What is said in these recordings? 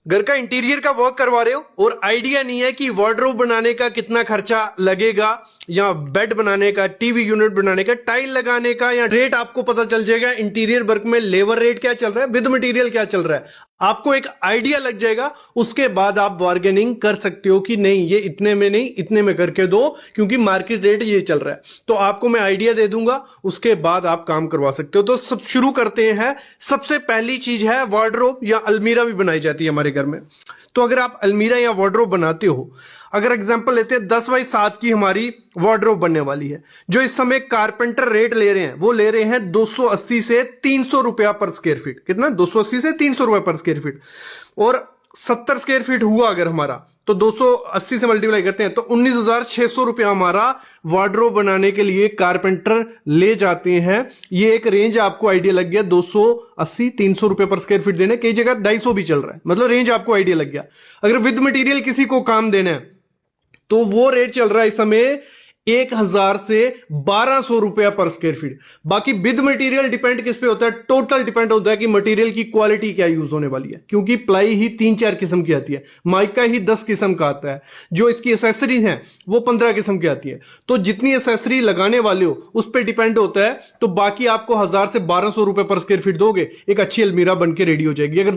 घर का इंटीरियर का वर्क करवा रहे हो और आइडिया नहीं है कि वार्डरोब बनाने का कितना खर्चा लगेगा, या बेड बनाने का, टीवी यूनिट बनाने का, टाइल लगाने का, या रेट आपको पता चल जाएगा इंटीरियर वर्क में लेबर रेट क्या चल रहा है, विद मटेरियल क्या चल रहा है, आपको एक आइडिया लग जाएगा। उसके बाद आप बार्गेनिंग कर सकते हो कि नहीं ये इतने में नहीं इतने में करके दो, क्योंकि मार्केट रेट ये चल रहा है। तो आपको मैं आइडिया दे दूंगा, उसके बाद आप काम करवा सकते हो। तो सब शुरू करते हैं। सबसे पहली चीज है वार्डरोब या अलमीरा भी बनाई जाती है हमारे घर में। तो अगर आप अलमीरा या वार्डरोब बनाते हो, अगर एग्जांपल लेते हैं 10 बाई 7 की हमारी वार्डरोब बनने वाली है, जो इस समय कारपेंटर रेट ले रहे हैं वो ले रहे हैं 280 से 300 रुपया पर स्क्वायर फीट। कितना? 280 से 300 रुपया पर स्क्वायर फीट। और 70 स्क्वायर फीट हुआ अगर हमारा, तो 280 से मल्टीप्लाई करते हैं तो 19,600 रुपया हमारा वार्डरोब बनाने के लिए कारपेंटर ले जाते हैं। ये एक रेंज आपको आइडिया लग गया, 280 300 रुपए पर स्क्वायर फीट देने, कई जगह 250 भी चल रहा है, मतलब रेंज आपको आइडिया लग गया। अगर विद मटेरियल किसी को काम देना है तो वो रेट चल रहा है इस समय 1,000 से 1,200 रुपया पर स्क्वायर फीट। बाकी विद मटेरियल डिपेंड किस पे होता है? टोटल डिपेंड होता है कि मटेरियल की क्वालिटी क्या यूज होने वाली है, क्योंकि प्लाई ही 3-4 किस्म की आती है, माइका ही 10 किस्म का आता है, जो इसकी एसेसरी है वो 15 किस्म की आती है। तो जितनी एसेसरी लगाने वाले हो उस पर डिपेंड होता है। तो बाकी आपको 1,000 से 1,200 रुपए पर स्क्वायर फीट दोगे, एक अच्छी अलमीरा बन के रेडी हो जाएगी। अगर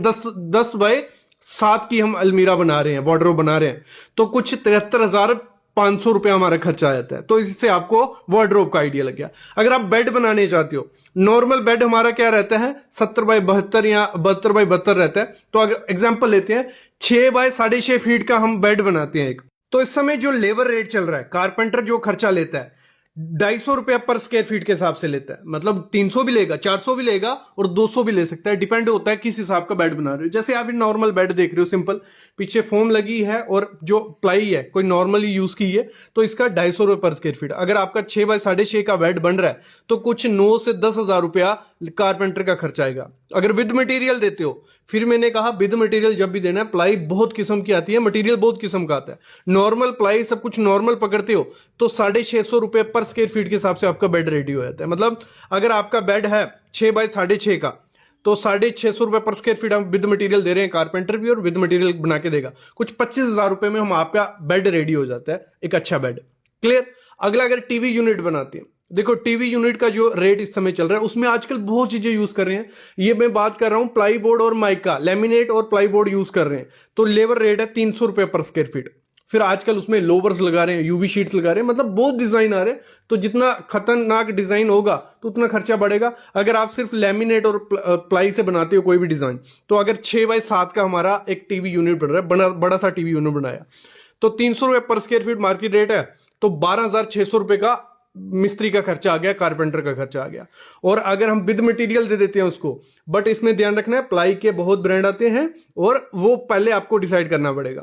10 बाय 7 की हम अलमीरा बना रहे हैं, वार्डरोब बना रहे हैं, तो कुछ 73,500 रुपया हमारा खर्चा आ जाता है। तो इससे आपको वार्डरोब का आइडिया लग गया। अगर आप बेड बनाने चाहते हो, नॉर्मल बेड हमारा क्या रहता है? 70 बाय 72 या 72 बाय 72 रहता है। तो अगर एग्जांपल लेते हैं 6 बाय 6.5 फीट का हम बेड बनाते हैं एक, तो इस समय जो लेबर रेट चल रहा है, कारपेंटर जो खर्चा लेता है 250 रुपया पर स्क्वायर फीट के हिसाब से लेता है। मतलब 300 भी लेगा, 400 भी लेगा और 200 भी ले सकता है, डिपेंड होता है किस हिसाब का बेड बना रहे हो। जैसे आप नॉर्मल बेड देख रहे हो, सिंपल, पीछे फोम लगी है और जो प्लाई है कोई नॉर्मली यूज की है, तो इसका 250 रुपये पर स्क्वायर फीट। अगर आपका 6 बाय 6.5 का बेड बन रहा है तो कुछ 9 से 10,000 रुपया कारपेंटर का खर्चा आएगा। अगर विद मटेरियल देते हो, फिर मैंने कहा विद मटेरियल जब भी देना है, प्लाई बहुत किस्म की आती है, मटेरियल बहुत किस्म का आता है। नॉर्मल प्लाई सब कुछ नॉर्मल पकड़ते हो तो 650 रुपए पर स्क्वायर फीट के हिसाब से आपका बेड रेडी हो जाता है। मतलब अगर आपका बेड है 6 बाय 6.5 का, तो 650 रुपए पर स्क्वायर फीट हम विद मटेरियल दे रहे हैं, कारपेंटर भी और विद मटेरियल बना के देगा, कुछ 25,000 रुपए में हम आपका बेड रेडी हो जाता है, एक अच्छा बेड। क्लियर? अगला, अगर टीवी यूनिट बनाते हैं, देखो टीवी यूनिट का जो रेट इस समय चल रहा है उसमें आजकल बहुत चीजें यूज कर रहे हैं। ये मैं बात कर रहा हूं प्लाई बोर्ड और माइका, लेमिनेट और प्लाई बोर्ड यूज कर रहे हैं, तो लेबर रेट है 300 रुपए पर स्क्वायर फीट। फिर आजकल उसमें लोवर्स लगा रहे हैं, यूवी शीट्स लगा रहे हैं, मतलब बहुत डिजाइन आ रहे हैं। तो जितना खतरनाक डिजाइन होगा तो उतना खर्चा बढ़ेगा। अगर आप सिर्फ लेमिनेट और प्लाई से बनाते हो कोई भी डिजाइन, तो अगर 6 बाय 7 का हमारा एक टीवी यूनिट बन रहा है, बड़ा सा टीवी यूनिट बनाया, तो 300 रुपए पर स्क्वायर फीट मार्केट रेट है, तो 12,600 रुपए का मिस्त्री का खर्चा आ गया, कारपेंटर का खर्चा आ गया। और अगर हम विद मटेरियल दे देते हैं उसको, बट इसमें ध्यान रखना है प्लाई के बहुत ब्रांड आते हैं और वो पहले आपको डिसाइड करना पड़ेगा।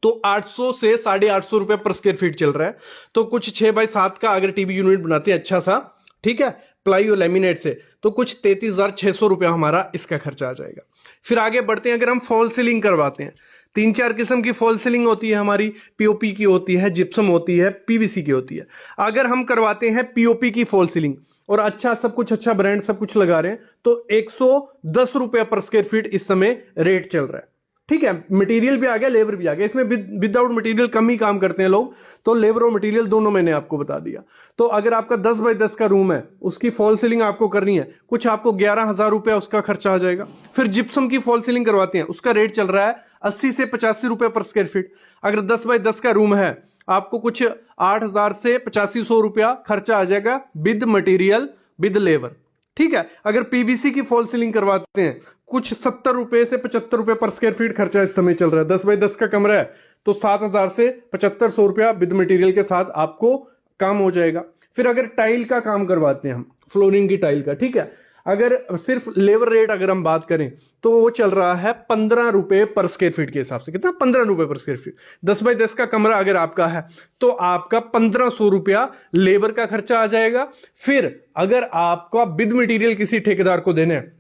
तो 800 से 850 रुपए पर स्क्वायर फीट चल रहा है। तो कुछ 6 बाय 7 का अगर टीवी यूनिट बनाते हैं अच्छा सा, ठीक है, प्लाई और लेमिनेट से, तो कुछ 33,600 रुपया हमारा इसका खर्चा आ जाएगा। फिर आगे बढ़ते हैं। अगर हम फॉल सीलिंग करवाते हैं, 3-4 किस्म की फॉल सीलिंग होती है हमारी, पीओपी की होती है, जिप्सम होती है, पीवीसी की होती है। अगर हम करवाते हैं पीओपी की फॉल सीलिंग और अच्छा सब कुछ, अच्छा ब्रांड सब कुछ लगा रहे हैं, तो 110 रुपया पर स्क्वायर फीट इस समय रेट चल रहा है। ठीक है, मटेरियल भी आ गया, लेबर भी आ गया। इसमें विदाउट मटेरियल कम ही काम करते हैं लोग, तो लेबर और मटेरियल दोनों मैंने आपको बता दिया। तो अगर आपका 10 बाय 10 का रूम है, उसकी फॉल सीलिंग आपको करनी है, कुछ आपको 11,000 रुपया उसका खर्चा आ जाएगा। फिर जिप्सम की फॉल सीलिंग करवाते हैं, उसका रेट चल रहा है 80 से 85 रुपए पर स्क्वायर फीट। अगर 10 बाय 10 का रूम है, आपको कुछ 8,000 से 8500 रुपया खर्चा आ जाएगा विद मटेरियल, विद लेबर। ठीक है। अगर पीवीसी की फॉल सीलिंग करवाते हैं, कुछ 70 रुपए से 75 रुपए पर स्क्वायर फीट खर्चा इस समय चल रहा है। 10 बाय 10 का कमरा है तो 7,000 से 7,500 रुपया विद मटेरियल के साथ आपको काम हो जाएगा। फिर अगर टाइल का काम करवाते हैं हम, फ्लोरिंग की टाइल का, ठीक है, अगर सिर्फ लेबर रेट अगर हम बात करें तो वो चल रहा है 15 रुपए पर स्क्वायर फीट के हिसाब से। कितना? 15 रुपए पर स्क्वायर फीट। 10 बाय 10 का कमरा अगर आपका है तो आपका 1,500 रुपया लेबर का खर्चा आ जाएगा। फिर अगर आपका विद मटेरियल किसी ठेकेदार को देना है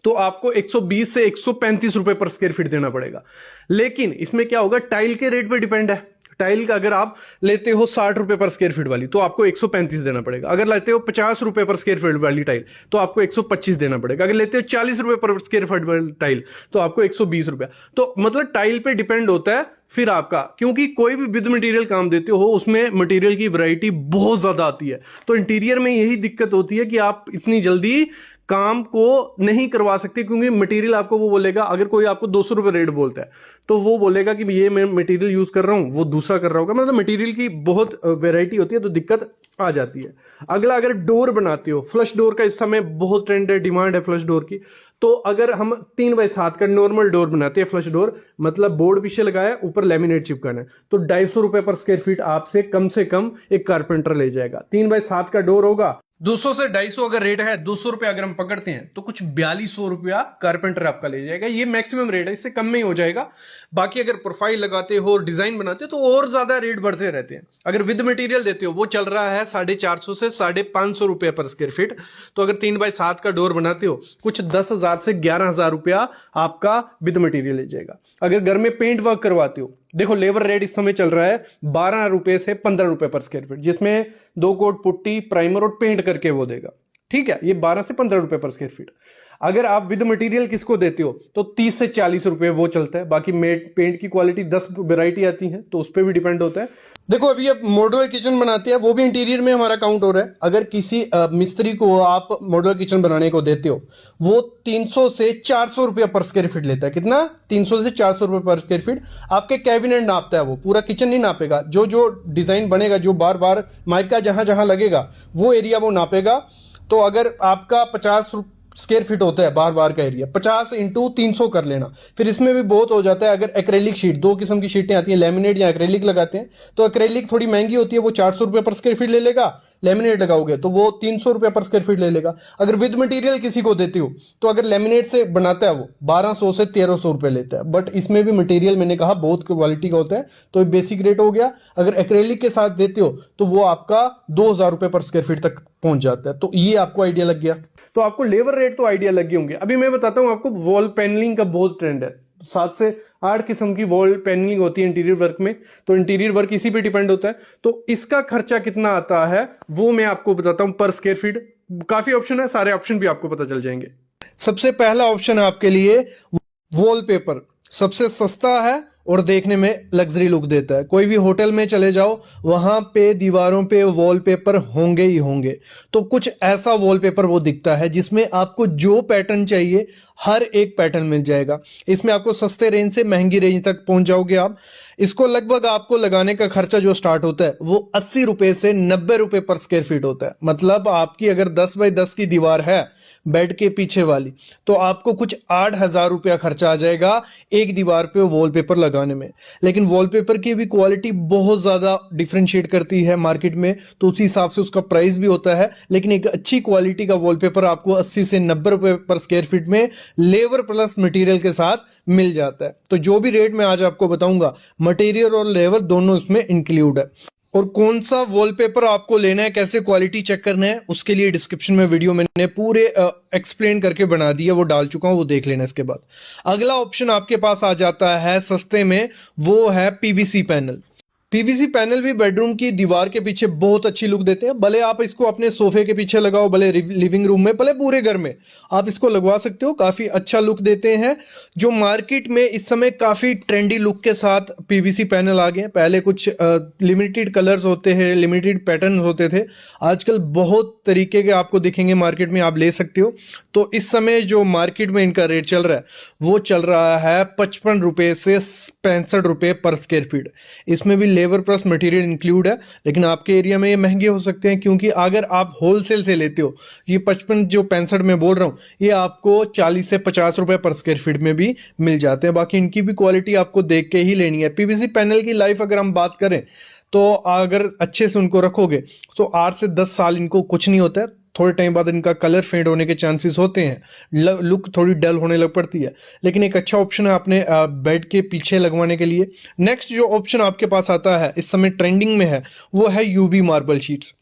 तो आपको 120 से 135 रुपए पर स्क्वायर फीट देना पड़ेगा। लेकिन इसमें क्या होगा, टाइल के रेट पे डिपेंड है। टाइल का अगर आप लेते हो 60 रुपए पर स्क्वायर फीट वाली तो आपको 135 देना पड़ेगा। अगर लेते हो 50 रुपए पर स्क्वायर फीट वाली टाइल तो आपको 125 देना पड़ेगा। अगर लेते हो 40 रुपए पर स्क्वायर फीट वाली टाइल तो आपको 120 रुपया। तो मतलब टाइल पे डिपेंड होता है फिर आपका, क्योंकि कोई भी विद मटेरियल काम देते हो उसमें मटेरियल की वैरायटी बहुत ज्यादा आती है। तो इंटीरियर में यही दिक्कत होती है कि आप इतनी जल्दी काम को नहीं करवा सकते, क्योंकि मटेरियल आपको वो बोलेगा, अगर कोई आपको 200 रुपए रेट बोलता है तो वो बोलेगा कि ये मैं मटेरियल यूज कर रहा हूं, वो दूसरा कर रहा होगा। मतलब मटेरियल की बहुत वैरायटी होती है तो दिक्कत आ जाती है। अगला, अगर डोर बनाते हो, फ्लश डोर का इस समय बहुत ट्रेंड है, डिमांड है फ्लश डोर की। तो अगर हम 3x7 का नॉर्मल डोर बनाते हैं, फ्लश डोर मतलब बोर्ड पीछे लगाया, ऊपर लेमिनेट चिपकाना है, तो 250 रुपए पर स्क्वायर फीट आपसे कम एक कारपेंटर ले जाएगा। 3x7 का डोर होगा, 200 से 250 अगर रेट है, 200 रुपए अगर हम पकड़ते हैं तो कुछ 4200 रुपया कारपेंटर आपका ले जाएगा। ये मैक्सिमम रेट है, इससे कम में ही हो जाएगा। बाकी अगर प्रोफाइल लगाते हो, डिजाइन बनाते हो तो और ज्यादा रेट बढ़ते रहते हैं। अगर विद मटेरियल देते हो वो चल रहा है 450 से 550 रुपए पर स्क्वायर फीट। तो अगर 3x7 का डोर बनाते हो कुछ 10,000 से 11,000 रुपया आपका विद मटेरियल ले जाएगा। अगर घर में पेंट वर्क करवाते हो, देखो लेबर रेट इस समय चल रहा है 12 रुपए से 15 रुपए पर स्क्वायर फीट, जिसमें 2 कोट पुट्टी, प्राइमर और पेंट करके वो देगा। ठीक है, ये 12 से 15 रुपए पर स्क्वायर फीट। अगर आप विद मटेरियल किसको देते हो तो 30 से 40 रुपए वो चलता है। बाकी पेंट की क्वालिटी 10 वैरायटी आती है तो उस पर भी डिपेंड होता है। देखो अभी अब मॉड्यूलर किचन बनाते हैं, वो भी इंटीरियर में हमारा काउंट हो रहा है। अगर किसी मिस्त्री को आप मॉड्यूलर किचन बनाने को देते हो, वो 300 से 400 रुपया पर स्क्वायर फीट लेता है। कितना? 300 से 400 रुपये पर स्क्वायर फीट। आपके कैबिनेट नापता है, वो पूरा किचन नहीं नापेगा। जो जो डिजाइन बनेगा, जो बार बार माइका जहां जहां लगेगा वो एरिया वो नापेगा। तो अगर आपका 50 स्क्वायर फीट होता है बार बार का एरिया, 50 इंटू 300 कर लेना। फिर इसमें भी बहुत हो जाता है। अगर एक्रेलिक शीट, 2 किस्म की शीटें आती हैं, लेमिनेट या एक्रेलिक लगाते हैं, तो एक्रेलिक थोड़ी महंगी होती है, वो 400 रुपये पर स्क्वायर फीट ले लेगा। लेमिनेट लगाओगे तो वो 300 रुपये पर स्क्वायर फीट ले लेगा। अगर विद मटेरियल किसी को देते हो तो अगर लेमिनेट से बनाता है वो 1200 से 1300 रुपये लेता है। बट इसमें भी मटेरियल मैंने कहा बहुत क्वालिटी का होता है, तो ये बेसिक रेट हो गया। अगर एक्रेलिक के साथ देते हो तो वो आपका 2000 रुपये पर स्क्वायर फीट तक पहुंच जाता है। तो ये आपको आइडिया लग गया। तो आपको लेबर रेट तो आइडिया लग गए होंगे। अभी मैं बताता हूं आपको, वॉल पैनलिंग का बहुत ट्रेंड है। 7 से 8 किस्म की वॉल पैनलिंग होती है इंटीरियर वर्क में। तो इंटीरियर वर्क इसी पे डिपेंड होता है। तो इसका खर्चा कितना आता है वो मैं आपको बताता हूं पर स्क्वायर फीट। काफी ऑप्शन है, सारे ऑप्शन भी आपको पता चल जाएंगे। सबसे पहला ऑप्शन है आपके लिए वॉलपेपर। सबसे सस्ता है और देखने में लग्जरी लुक देता है। कोई भी होटल में चले जाओ, वहां पे दीवारों पे वॉलपेपर होंगे ही होंगे। तो कुछ ऐसा वॉलपेपर वो दिखता है जिसमें आपको जो पैटर्न चाहिए हर एक पैटर्न मिल जाएगा। इसमें आपको सस्ते रेंज से महंगी रेंज तक पहुंच जाओगे आप। इसको लगभग आपको लगाने का खर्चा जो स्टार्ट होता है वो 80 रुपए से 90 रुपए पर स्क्वायर फीट होता है। मतलब आपकी अगर 10 बाई 10 की दीवार है बेड के पीछे वाली, तो आपको कुछ 8,000 रुपया खर्चा आ जाएगा एक दीवार पे वॉलपेपर लगाने में। लेकिन वॉलपेपर की भी क्वालिटी बहुत ज्यादा डिफरेंशिएट करती है मार्केट में, तो उसी हिसाब से उसका प्राइस भी होता है। लेकिन एक अच्छी क्वालिटी का वॉलपेपर आपको 80 से 90 रुपए पर स्क्वायर फीट में लेबर प्लस मटेरियल के साथ मिल जाता है। तो जो भी रेट मैं आज आपको बताऊंगा, मटेरियल और लेबर दोनों इसमें इंक्लूड है। और कौन सा वॉलपेपर आपको लेना है, कैसे क्वालिटी चेक करना है, उसके लिए डिस्क्रिप्शन में वीडियो मैंने पूरे एक्सप्लेन करके बना दिया, वो डाल चुका हूं, वो देख लेना। इसके बाद अगला ऑप्शन आपके पास आ जाता है सस्ते में, वो है पीवीसी पैनल। पीवीसी पैनल भी बेडरूम की दीवार के पीछे बहुत अच्छी लुक देते हैं। भले आप इसको अपने सोफे के पीछे लगाओ, भले लिविंग रूम में, भले पूरे घर में आप इसको लगवा सकते हो, काफी अच्छा लुक देते हैं। जो मार्केट में इस समय काफी ट्रेंडी लुक के साथ पीवीसी पैनल आ गए हैं। पहले कुछ लिमिटेड कलर्स होते हैं, लिमिटेड पैटर्न होते थे, आजकल बहुत तरीके के आपको दिखेंगे मार्केट में, आप ले सकते हो। तो इस समय जो मार्केट में इनका रेट चल रहा है वो चल रहा है 55 रुपए से 65 रुपए पर स्क्वायर फीट। इसमें भी लेबर प्लस मटेरियल इंक्लूड है। लेकिन आपके एरिया में ये महंगे हो सकते हैं, क्योंकि अगर आप होलसेल से लेते हो, ये 55 जो 65 में बोल रहा हूँ, ये आपको 40 से 50 रुपए पर स्क्वायर फीट में भी मिल जाते हैं। बाकी इनकी भी क्वालिटी आपको देख के ही लेनी है। पीवीसी पैनल की लाइफ अगर हम बात करें तो अगर अच्छे से उनको रखोगे तो 8 से 10 साल इनको कुछ नहीं होता है। थोड़े टाइम बाद इनका कलर फेड होने के चांसेस होते हैं, लुक थोड़ी डल होने लग पड़ती है। लेकिन एक अच्छा ऑप्शन है अपने बेड के पीछे लगवाने के लिए। नेक्स्ट जो ऑप्शन आपके पास आता है, इस समय ट्रेंडिंग में है, वो है UV marble sheets.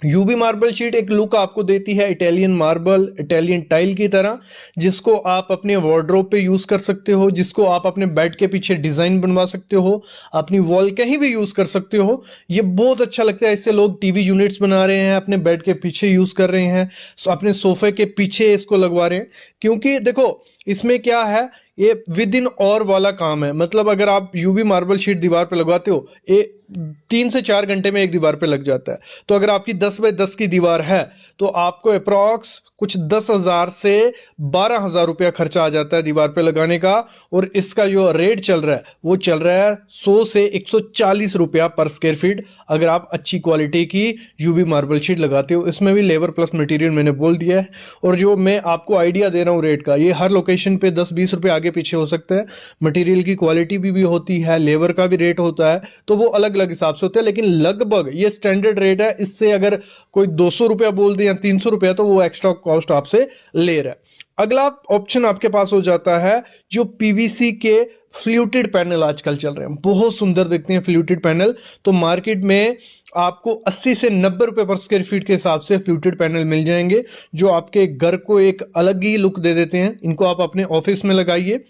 UV marble sheet एक लुक आपको देती है इटालियन मार्बल, इटालियन टाइल की तरह, जिसको आप अपने वार्डरोब पे यूज कर सकते हो, जिसको आप अपने बेड के पीछे डिजाइन बनवा सकते हो, अपनी वॉल कहीं भी यूज कर सकते हो। ये बहुत अच्छा लगता है, इससे लोग टीवी यूनिट्स बना रहे हैं, अपने बेड के पीछे यूज कर रहे हैं, अपने सोफे के पीछे इसको लगवा रहे हैं। क्योंकि देखो इसमें क्या है, ये विद इन और वाला काम है। मतलब अगर आप यूवी मार्बल शीट दीवार पे लगवाते हो, ये 3 से 4 घंटे में एक दीवार पे लग जाता है। तो अगर आपकी 10 बाय 10 की दीवार है तो आपको अप्रॉक्स कुछ 10,000 से 12,000 रुपया खर्चा आ जाता है दीवार पे लगाने का। और इसका जो रेट चल रहा है वो चल रहा है 100 से 140 रुपया पर स्क्वायर फीट, अगर आप अच्छी क्वालिटी की यूवी मार्बल शीट लगाते हो। इसमें भी लेबर प्लस मटेरियल मैंने बोल दिया है। और जो मैं आपको आइडिया दे रहा हूँ रेट का, ये हर लोकेशन पे 10-20 रुपये आगे पीछे हो सकता है। मटेरियल की क्वालिटी भी होती है, लेबर का भी रेट होता है, तो वो अलग अलग हिसाब से होता है। लेकिन लगभग ये स्टैंडर्ड रेट है। इससे अगर कोई 200 रुपया बोल दे या 300 रुपया, तो वो एक्स्ट्रा कॉस्ट आपसे ले रहा है। अगला ऑप्शन आपके पास हो जाता है जो पीवीसी के फ्लूटेड पैनल आजकल चल रहे हैं, बहुत सुंदर दिखते हैं फ्लूटेड पैनल। तो मार्केट में आपको 80 से 90 रुपए पर स्क्वायर फीट के हिसाब से फ्लूटेड पैनल मिल जाएंगे, जो आपके घर को एक अलग ही लुक दे देते हैं। इनको आप अपने ऑफिस में लगाइए,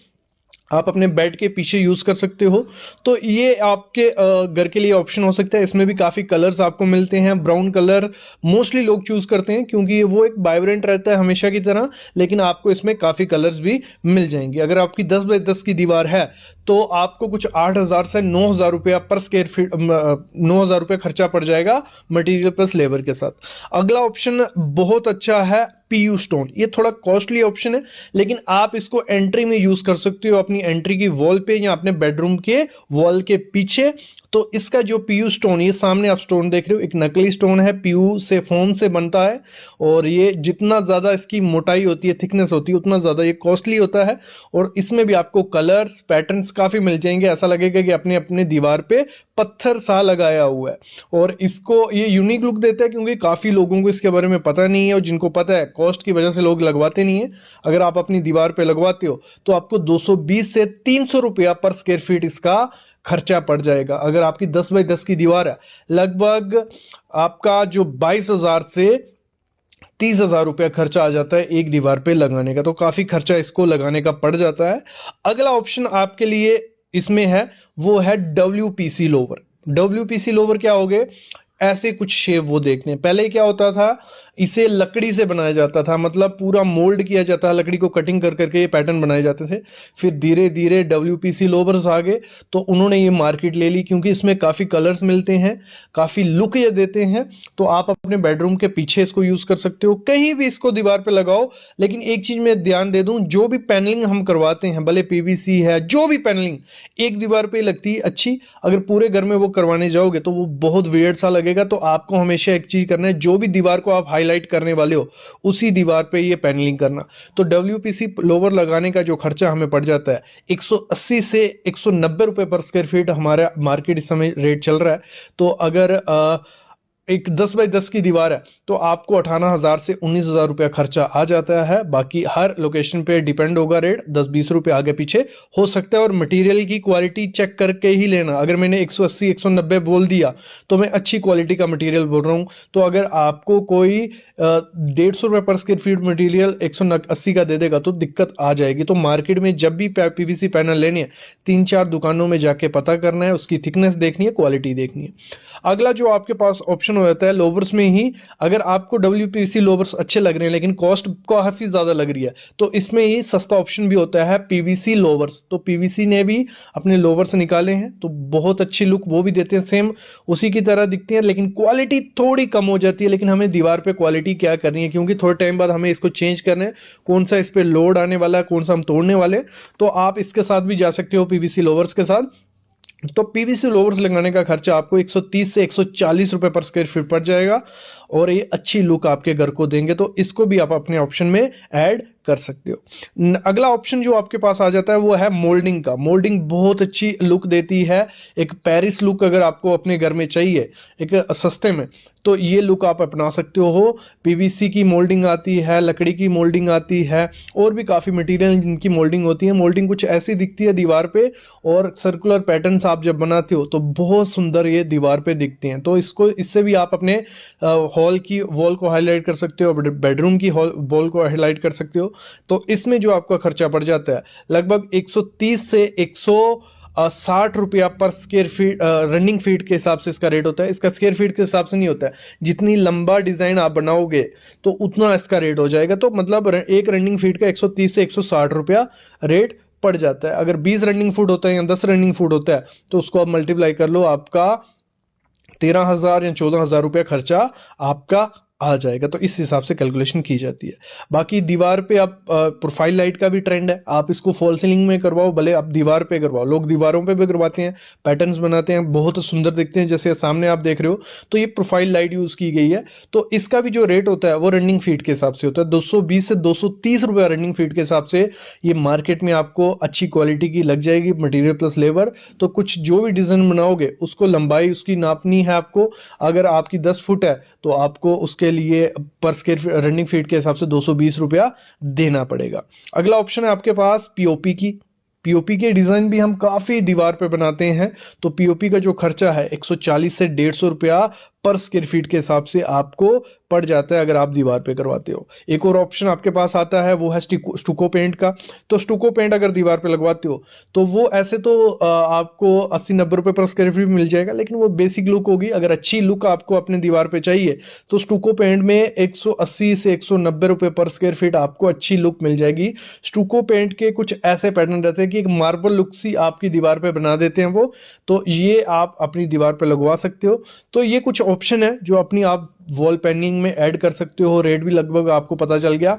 आप अपने बेड के पीछे यूज कर सकते हो। तो ये आपके घर के लिए ऑप्शन हो सकता है। इसमें भी काफी कलर्स आपको मिलते हैं। ब्राउन कलर मोस्टली लोग चूज करते हैं क्योंकि वो एक वाइब्रेंट रहता है हमेशा की तरह, लेकिन आपको इसमें काफी कलर्स भी मिल जाएंगे। अगर आपकी 10 बाय 10 की दीवार है तो आपको कुछ 8,000 से 9,000 रुपया पर स्क्वायर फीट, 9,000 रुपया खर्चा पड़ जाएगा मटेरियल प्लस लेबर के साथ। अगला ऑप्शन बहुत अच्छा है, पीयू स्टोन। ये थोड़ा कॉस्टली ऑप्शन है, लेकिन आप इसको एंट्री में यूज कर सकते हो, अपनी एंट्री की वॉल पे या अपने बेडरूम के वॉल के पीछे। तो इसका जो पीयू स्टोन, ये सामने आप स्टोन देख रहे हो, एक नकली स्टोन है, पीयू से फोम से बनता है। और ये जितना ज्यादा इसकी मोटाई होती है, थिकनेस होती है, उतना ज्यादा ये कॉस्टली होता है। और इसमें भी आपको कलर्स पैटर्न्स काफी मिल जाएंगे, ऐसा लगेगा कि अपने अपने दीवार पे पत्थर सा लगाया हुआ है। और इसको ये यूनिक लुक देता है क्योंकि काफी लोगों को इसके बारे में पता नहीं है, और जिनको पता है कॉस्ट की वजह से लोग लगवाते नहीं है। अगर आप अपनी दीवार पे लगवाते हो तो आपको 220 से 300 रुपया पर स्क्वायर फीट इसका खर्चा पड़ जाएगा। अगर आपकी 10 बाय 10 की दीवार है, लगभग आपका जो 22,000 से 30,000 रुपया खर्चा आ जाता है एक दीवार पे लगाने का। तो काफी खर्चा इसको लगाने का पड़ जाता है। अगला ऑप्शन आपके लिए इसमें है वो है WPC लोवर। WPC लोवर क्या हो गए, ऐसे कुछ शेप वो देखने। पहले क्या होता था, इसे लकड़ी से बनाया जाता था, मतलब पूरा मोल्ड किया जाता है, लकड़ी को कटिंग कर करके ये पैटर्न बनाए जाते थे। फिर धीरे धीरे WPC लोवर्स आ गए, तो उन्होंने ये मार्केट ले ली क्योंकि इसमें काफ़ी कलर्स मिलते हैं, काफ़ी लुक ये देते हैं। तो आप अपने बेडरूम के पीछे इसको यूज़ कर सकते हो, कहीं भी इसको दीवार पे लगाओ। लेकिन एक चीज़ मैं ध्यान दे दूं, जो भी पैनलिंग हम करवाते हैं, भले PVC है, जो भी पैनलिंग एक दीवार पे लगती है अच्छी, अगर पूरे घर में वो करवाने जाओगे तो वो बहुत वियर्ड सा लगेगा। तो आपको हमेशा एक चीज़ करना है, जो भी दीवार को आप हाईलाइट करने वाले हो उसी दीवार पे ये पैनलिंग करना। तो WPC लोवर लगाने का जो खर्चा हमें पड़ जाता है 180 से 190 रुपए पर स्क्वायर फीट, हमारा मार्केट इस समय रेट चल रहा है। तो अगर एक 10 बाय 10 की दीवार है तो आपको 18,000 से 19,000 रुपया खर्चा आ जाता है। बाकी हर लोकेशन पे डिपेंड होगा रेट, 10-20 रुपये आगे पीछे हो सकता है। और मटेरियल की क्वालिटी चेक करके ही लेना। अगर मैंने 180 190 बोल दिया तो मैं अच्छी क्वालिटी का मटेरियल बोल रहा हूँ। तो अगर आपको कोई 150 रुपये पर स्क्वायर फीट मटेरियल 180 का दे देगा तो दिक्कत आ जाएगी। तो मार्केट में जब भी PVC पैनल लेने हैं, 3-4 दुकानों में जाके पता करना है, उसकी थिकनेस देखनी है, क्वालिटी देखनी है। अगला जो आपके पास ऑप्शन हो जाता है लोवर्स में ही, अगर आपको WPC लोवर्स अच्छे लग रहे हैं लेकिन कॉस्ट काफी ज्यादा लग रही है, तो इसमें ही सस्ता ऑप्शन भी होता है PVC लोवर्स। तो PVC ने भी अपने लोवर्स निकाले हैं, तो बहुत अच्छी लुक वो भी देते हैं, सेम उसी की तरह दिखती है, लेकिन क्वालिटी थोड़ी कम हो जाती है। लेकिन हमें दीवार पे क्वालिटी क्या करनी है, क्योंकि थोड़े टाइम बाद हमें इसको चेंज करना है, कौन सा इस पे लोड आने वाला है, कौन सा हम तोड़ने वाले हैं। तो आप इसके साथ भी जा सकते हो, PVC लोवर्स के साथ। तो PVC लोवर्स लगाने का खर्चा आपको 130 से 140 रुपए पर स्क्वायर फीट पड़ जाएगा, और ये अच्छी लुक आपके घर को देंगे। तो इसको भी आप अपने ऑप्शन में ऐड कर सकते हो। अगला ऑप्शन जो आपके पास आ जाता है वो है मोल्डिंग का। मोल्डिंग बहुत अच्छी लुक देती है, एक पेरिस लुक अगर आपको अपने घर में चाहिए एक सस्ते में, तो ये लुक आप अपना सकते हो। PVC की मोल्डिंग आती है, लकड़ी की मोल्डिंग आती है, और भी काफ़ी मटेरियल जिनकी मोल्डिंग होती है। मोल्डिंग कुछ ऐसी दिखती है दीवार पे, और सर्कुलर पैटर्न्स आप जब बनाते हो तो बहुत सुंदर ये दीवार पे दिखते हैं। तो इससे भी आप अपने हॉल की वॉल को हाईलाइट कर सकते हो, बेडरूम की हॉल वॉल को हाईलाइट कर सकते हो। तो इसमें जो आपका खर्चा पड़ जाता है लगभग 130 से 160 रुपया पर स्क्वायर फीट, रनिंग फीट के हिसाब से इसका रेट होता है। इसका स्क्वायर फीट के हिसाब से नहीं होता है, जितनी लंबा डिजाइन आप बनाओगे तो उतना इसका रेट हो जाएगा। तो मतलब एक रनिंग फीट का 130 से 160 रुपया रेट पड़ जाता है। अगर 20 रनिंग फुट होता है या 10 रनिंग फुट होता है तो उसको आप मल्टीप्लाई कर लो, आपका 13,000 या 14,000 रुपया खर्चा आपका आ जाएगा। तो इस हिसाब से कैलकुलेशन की जाती है। बाकी दीवार पे आप प्रोफाइल लाइट का भी ट्रेंड है, आप इसको फॉल सीलिंग में करवाओ, भले आप दीवार पे करवाओ, लोग दीवारों पे भी करवाते हैं, पैटर्न्स बनाते हैं, बहुत सुंदर दिखते हैं, जैसे सामने आप देख रहे हो। तो ये प्रोफाइल लाइट यूज की गई है। तो इसका भी जो रेट होता है वो रनिंग फीट के हिसाब से होता है, 220 से 230 रुपया रनिंग फीट के हिसाब से ये मार्केट में आपको अच्छी क्वालिटी की लग जाएगी, मटेरियल प्लस लेबर। तो कुछ जो भी डिजाइन बनाओगे उसको लंबाई उसकी नापनी है आपको। अगर आपकी 10 फुट है तो आपको उसके लिए पर स्क्वायर रनिंग फीट के हिसाब से 220 रुपया देना पड़ेगा। अगला ऑप्शन है आपके पास पीओपी की। पीओपी के डिजाइन भी हम काफी दीवार पे बनाते हैं। तो पीओपी का जो खर्चा है 140 से 150 रुपया पर स्क्वायर फीट के हिसाब से आपको पड़ जाता है अगर आप दीवार पे करवाते हो। एक और ऑप्शन आपके पास आता है, वो है स्टुको पेंट का। तो स्टुको पेंट अगर दीवार पे लगवाते हो तो वो ऐसे तो आपको 80-90 रुपए पर स्क्वायर फीट मिल जाएगा, लेकिन वो बेसिक लुक होगी। अगर अच्छी लुक आपको अपने दीवार पे चाहिए तो स्टुको पेंट में 180 से 190 रुपए पर स्क्वायर फीट आपको अच्छी लुक मिल जाएगी। स्टुको पेंट के कुछ ऐसे पैटर्न रहते हैं कि एक मार्बल लुक सी आपकी दीवार पे बना देते हैं वो, तो ये आप अपनी दीवार पे लगवा सकते हो। तो ये कुछ ऑप्शन है जो अपनी आप वॉल पेंटिंग में ऐड कर सकते हो। रेट भी लगभग आपको पता चल गया।